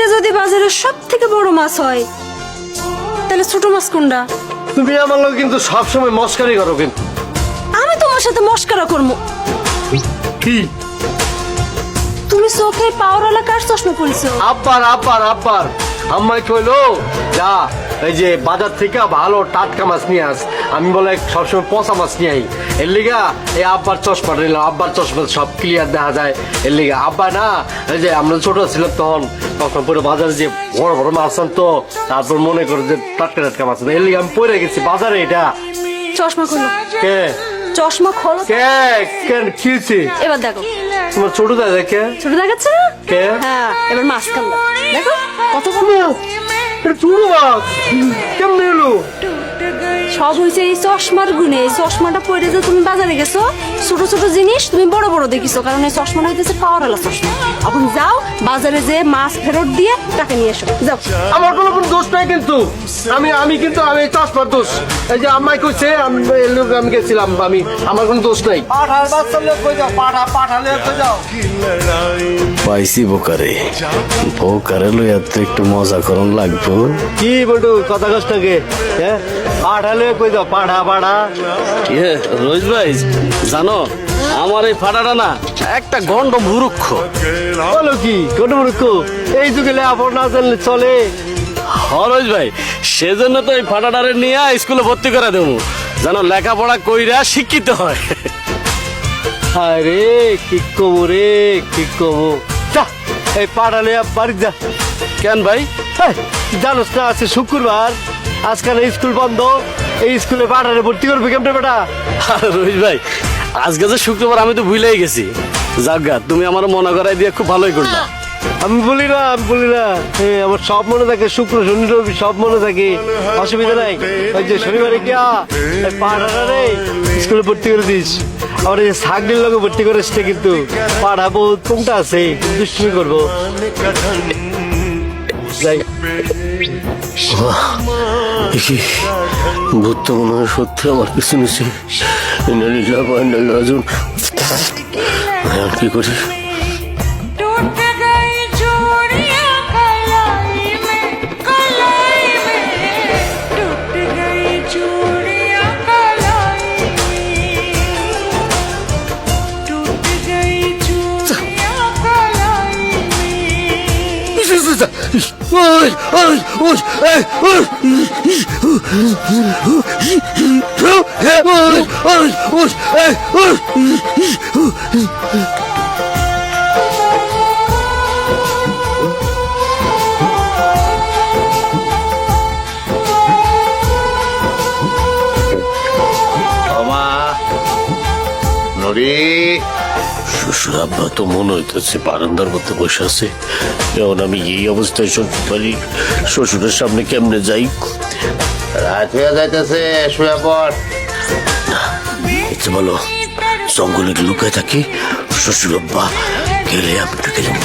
এইটা যদি বাজারের সব থেকে বড় মাছ হয় তাহলে ছোট মাছ কোনটা? তুমি আমার লোক কিন্তু সবসময় মস্কারি করো কিন্তু। আমি তোমার সাথে মস্করা করবো? কি তুমি চোখে পাওয়ারওয়ালা কার চশমা পরিছো? আব্বার আব্বার আব্বার আম্মাই কইলো যা এই যে বাজার থেকে ভালো টাটকা মাছ নিয়ে আস। আমি বলে সবসময় পচা মাছ নিয়ে আই। এর লিগা এই আব্বার চশমা নিলাম। আব্বার চশমা সব ক্লিয়ার দেখা যায়। এর লিগা আব্বা না এই যে আমরা ছোট ছিলাম তখন পুরো বাজারে যে বড় বড় মাছ আনতো, তারপর মনে করো যে টাটকা টাটকা মাছ আনতো। এর লিগা আমি পড়ে গেছি বাজারে। এটা চশমা খোলো, কে চশমা খোলো। কে কেন কিছি এবার দেখো তোমার ছোট দাদা দেখে ছোট দেখাচ্ছে না? কে? হ্যাঁ, এবার মাছ কান্না দেখো কত বড়। এটা ছোট মাছ কেমন এলো? সব হয়েছে এই চশমার গুণে। এই চশমাটা পরে যে তুমি বাজারে গেছো, ছোট ছোট জিনিস তুমি বড় বড় দেখিছো, কারণ এই চশমাটা হইতেছে পাওয়ারওয়ালা চশমা। এখন যাও বাজারে যে মাছ ফেরত দিয়ে টাকা নিয়ে এসো, যাও। আমার কোনো দোষ নাই কিন্তু। আমি কিন্তু আমি চশমার দোষ। এই যে আম্মাই কইছে আমি গেছিলাম। আমার কোনো দোষ নাই। পাইছি বোকারে, বোকারে লইয়া তো একটু মজা করন লাগবো। কি বলটু কথা কষ্টকে হ্যাঁ পাঠালে কই যাও পাঠা পাঠা। রোজ ভাই জানো আমার এই ফাটাটা না একটা গন্ড মূর্খ। বলো কি কোন মূর্খ? এই যুগে লেখাপড়া না জানলে চলে? রোজ ভাই সেজন্য তো এই ফাটাটারে নিয়ে স্কুলে ভর্তি করে দেবো, জানো লেখাপড়া কইরা শিক্ষিত হয়। আরে কি কমু রে কি কমু। যা এই পাঠালে বাড়ি যা। কেন ভাই? জানোস না আছে শুক্রবার, আজকাল স্কুল বন্ধ। এই স্কুলে পাঠালে ভর্তি করবে কেমনে বেটা? রোজ ভাই আজকে যে শুক্রবার আমি তো ভুলেই গেছি। যাজ্ঞা তুমি আমার মনে করাই দিয়ে খুব ভালোই করলা। আমি বলি না আমার সব মনে থাকে। শুক্র শনি রবি সব মনে থাকে, অসুবিধা নাই। ওই যে শনিবারে গিয়া পাঠাটা রে স্কুলে ভর্তি করে দিস। আবার এই ছাগলির লোকে ভর্তি করিস না কিন্তু। পাঠা বহুত কমটা আছে, দুষ্টুমি করবো। যাই ভূত তো মনে হয় সত্যি আমার কিছু নিচ্ছে। কি করি? टूट गई चूड़ियां कलाई में, कलाई में टूट गई चूड़ियां कलाई में, टूट गई चूड़ियां कलाई শ্বশুর আব্বা তো মনে হইতেছে বারান্দার মধ্যে বসে আছে। যেমন আমি এই অবস্থায় শ্বশুর বাড়ি শ্বশুরের সামনে কেমনে যাই? রাত হয়ে যাইতেছে, শুয়ে পড়। ইচ্ছে বলো জঙ্গলে লুকায় থাকি, শ্বশুর আব্বা গেলে আমি ঢুকে যাবো।